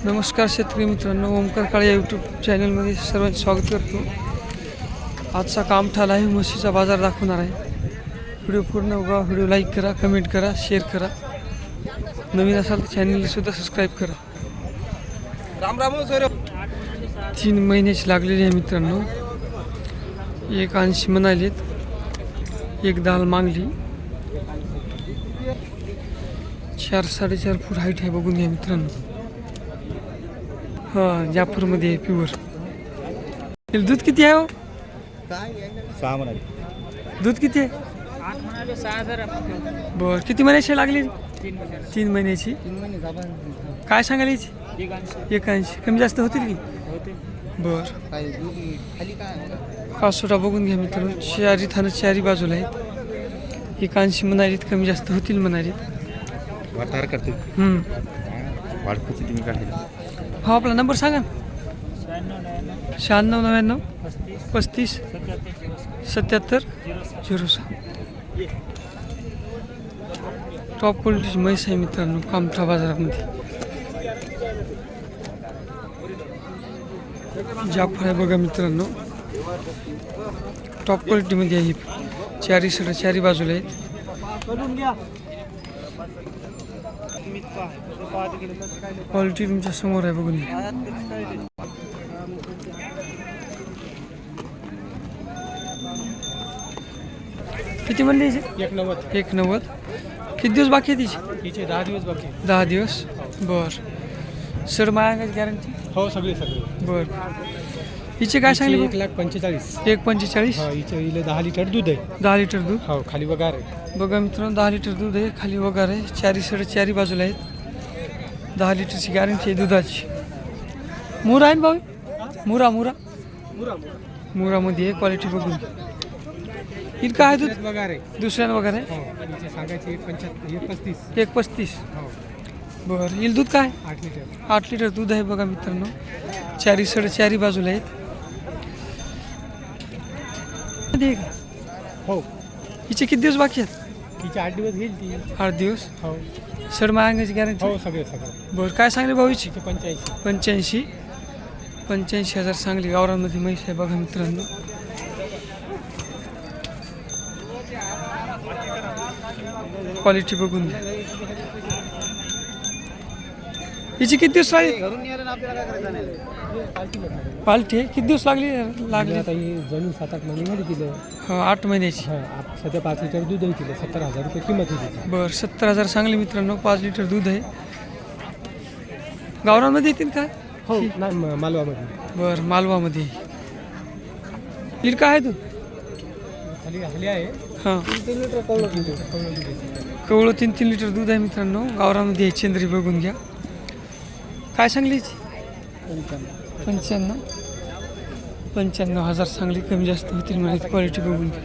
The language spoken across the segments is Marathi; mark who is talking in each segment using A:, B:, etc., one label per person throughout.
A: नमस्कार शेतकरी मित्रांनो, ओमकार काळे या यूट्यूब चॅनलमध्ये सर्वांचे स्वागत करतो. आजचा कामठा लाईव्ह म्हशीचा बाजार दाखवणार आहे. व्हिडिओ पूर्ण बघा, व्हिडिओ लाईक करा, कमेंट करा, शेअर करा. नवीन असाल तर चॅनलला सुद्धा सबस्क्राईब करा.
B: राम राम सर.
A: 3 महिन्याची लागलेली आहे मित्रांनो. एक 80 म्हणालेत, एक दाल मागली. 4-4.5 फूट हाईट आहे, बघून घ्या मित्रांनो. जाफरमध्ये आहे प्युअर. दूध किती आहे हो?
B: 6 म्हणाले.
A: दूध किती आहे?
C: 8 म्हणाले 6000.
A: बरं, किती महिन्याची लागली? 3 महिन्याची. काय सांगायला याची? 81. कमी जास्त होतील की? बरं, कासोटा बघून घ्या मित्रांनो. चारी थानं चारी बाजूला आहेत. 81 म्हणालीत, कमी जास्त होतील म्हणालीत.
B: वार्ताहर करते वाढपूची तुम्ही काढली.
A: हा, आपला नंबर सांगा ना. 9699 35 77 06. टॉप क्वालिटीची म्हैस आहे मित्रांनो, कामठा बाजारामध्ये. जाफर आहे बघा मित्रांनो, टॉप क्वालिटीमध्ये आहे. चारी बाजूला आहेत. क्वालिटी तुमच्या समोर आहे, बघून घ्या. किती म्हणले? 190. किती दिवस बाकी आहे तिचे?
B: 10 दिवस बाकी.
A: 10 दिवस. बर. सर मागायची गॅरंटी?
B: हो, सगळे.
A: बर. हिचे काय सांगले?
B: 1,45,000.
A: 1,45.
B: हिचे 10 लिटर दूध आहे.
A: 10 लिटर दूध.
B: हो, खाली वगार आहे.
A: बघा मित्रांनो, 10 लिटर दूध आहे, खाली वगार आहे. चारी बाजूला आहेत. 10 लिटरची गॅरंटी आहे दुधाची. मुरा आहे ना भाऊ? मुरामध्ये आहे. क्वालिटी बघून. इथं काय दूध?
B: वगार आहे.
A: दुसऱ्यानं वगैरे
B: हो, हिचे सांगायचे 1,35.
A: 1,35.
B: हो,
A: बरं. येईल दूध काय?
B: 8 लिटर.
A: 8 लिटर दूध आहे बघा मित्रांनो. चारी बाजूला आहेत.
B: हो,
A: हिचे किती दिवस बाकी आहेत?
B: हिचे 8 दिवस घेईल ती.
A: 8 दिवस.
B: हो,
A: सर मागायची गॅरंटी?
B: हो, सगळे.
A: बरं, काय सांगले भाऊ हिची?
B: हिचे 85.
A: 85,000 सांगली. गावरांमध्ये म्हैस आहे बघा मित्रांनो. क्वालिटी बघून घ्या. हिची किती दिवस लागले? पालटी आहे. किती दिवस लागले?
B: आता ही जमीन 7-8 महिने मध्ये दिलं.
A: 8 महिन्याची.
B: सध्या 5 लिटर दूध आहे तिला. 70,000 रुपये किंमत आहे.
A: बरं, 70,000 सांगली मित्रांनो. 5 लिटर दूध आहे. गावरांमध्ये येतील का?
B: हो, नाही मालवामध्ये.
A: बरं, मालवामध्ये येईल काय आहे दूध?
B: खाली आहे.
A: हां,
B: 3 लिटर कवळं दूध आहे.
A: कवळं 3 लिटर दूध आहे मित्रांनो. गावरामध्ये आहे. चेंद्री बघून घ्या. काय सांगली? 95,000 सांगली. कमी जास्त होतील म्हणायची. क्वालिटी बघून घ्या.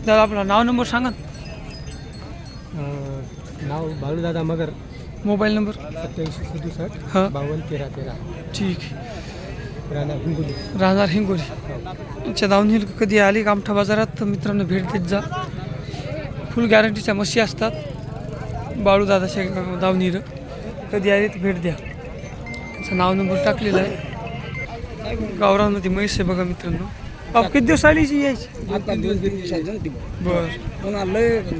A: दादा, आपला नाव नंबर सांगा.
B: नाव बाळूदादा मगर.
A: Mobile number?
B: 8767
A: हां,
B: 5213.
A: ठीक.
B: राहणार
A: हिंगोली. तुमच्या दावणीला कधी आली कामठा बाजारात तर मित्रांनो भेट देत जा. फुल गॅरंटीच्या म्हशी असतात बाळूदादाच्या दावणीला. कधी आली तर भेट द्या. त्याचं नाव नंबर टाकलेला आहे. गावरांमध्ये म्हैस आहे बघा मित्रांनो. आप किती दिवस आली यायची?
D: आता दिवस
A: बरं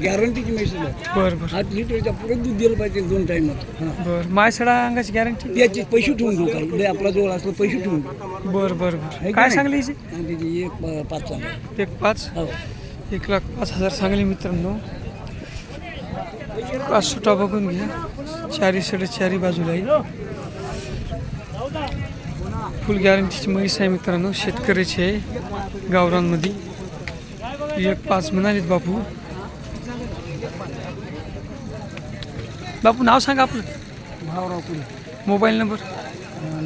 D: गॅरंटीची मेसेज आहे.
A: बरं.
D: 8 लिटरच्या पुढे दूध दिलं पाहिजे 2 टाइमात.
A: बरं, मायसडा अंगाची गॅरंटी?
D: याचे पैसे ठेवून घेऊ काही लय आपला जवळ असलं पैसे ठेवून घेऊ.
A: बरं. काय सांगली याची?
D: आणि त्याची 1,5 चांगला.
A: 1,5.
D: हो,
A: 1,05,000 सांगली मित्रांनो. कासोटा बघून घ्या. चारी बाजूला आहे. फुल गॅरंटीची म्हैस आहे मित्रांनो. शेतकऱ्याची आहे गावरांमध्ये. 1,5 म्हणालेत बापू. नाव सांगा आपलं.
D: भावराव पुणे.
A: Mobile number?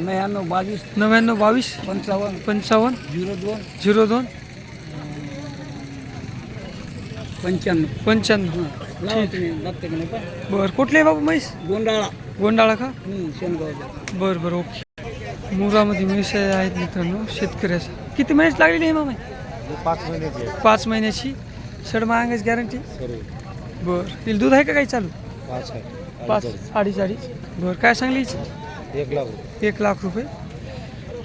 D: 99
A: 99
D: 22
A: 55 02 95. बरं, कुठले बाबू म्हैस? गोंडाळा का?
D: शेणगाव.
A: बरं, ओके. मुरामध्ये म्हैस आहेत मित्रांनो शेतकऱ्याचं. किती महिन्याची लागलेली आहे मामा? 5 महिन्याची. सड मागायची गॅरंटी? बरं. तिला दूध आहे का काही चालू? 5 अडीच. बरं काय सांगली हिची?
B: 1 लाख रुपये.
A: 1 लाख रुपये.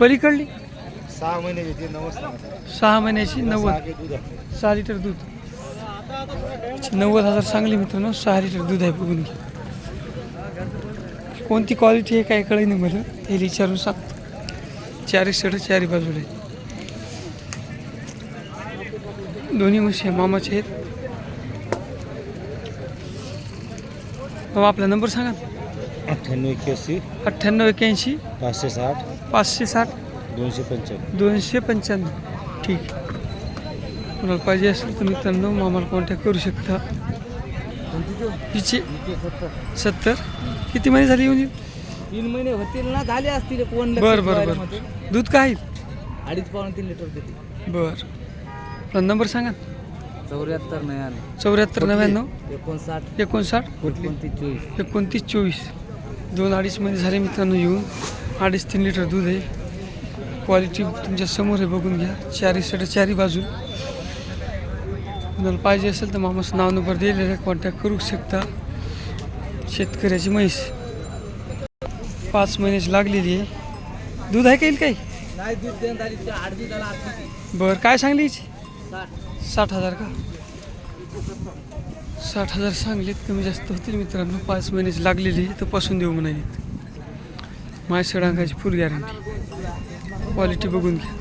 A: पलीकडली
B: 6 महिन्याची ती 90.
A: 6 महिन्याची 90.
B: दूध आहे.
A: 6 लिटर दूध. 90,000 सांगली मित्रांनो. 6 लिटर दूध आहे बघून घ्या. कोणती क्वालिटी आहे काय कळलं नाही मला. हे विचारून सांग. 4 सड 4 बाजूला आहेत. दोन्ही म्हशी मामाचे आहेत. मामा आपला नंबर सांगा.
B: 9881
A: 9881
B: 560
A: 560
B: 295.
A: 295. ठीक. कोणाला पाहिजे असेल तर मित्रांनो मामाला कॉन्टॅक्ट करू शकता. हिची 70. किती महिने झाली येऊन?
D: 3 महिने होतील ना, झाले असतील. कोण
A: बरं बरं बरं. दूध काय?
D: 2.5-3 लिटर देते.
A: बरं. आपला नंबर सांगा.
D: 74 नाही आलं.
A: 74 99
D: 59
A: 59
D: 29
A: 29 24. 2-2.5 महिने झाले मित्रांनो येऊन. 2.5-3 लिटर दूध आहे. क्वालिटी तुमच्या समोर आहे बघून घ्या. 4 सड 4 बाजू. कोणाला पाहिजे असेल तर मामाचं नाव नंबर दिलेला आहे. कॉन्टॅक्ट करू शकता. शेतकऱ्याची म्हैस 5 महिन्याची लागलेली आहे. दूध आहे का येईल काही?
D: नाही, दूध देऊन झाली 8 दिवसाला आत.
A: बरं काय सांगली हिची?
D: 60.
A: 60,000 का? 60,000 सांगलीत. कमी जास्त होतील मित्रांनो. 5 महिन्याची लागलेली तर पासून देऊ म्हणालीत. माय सडांगाची फुल गॅरंटी. क्वालिटी बघून घ्या.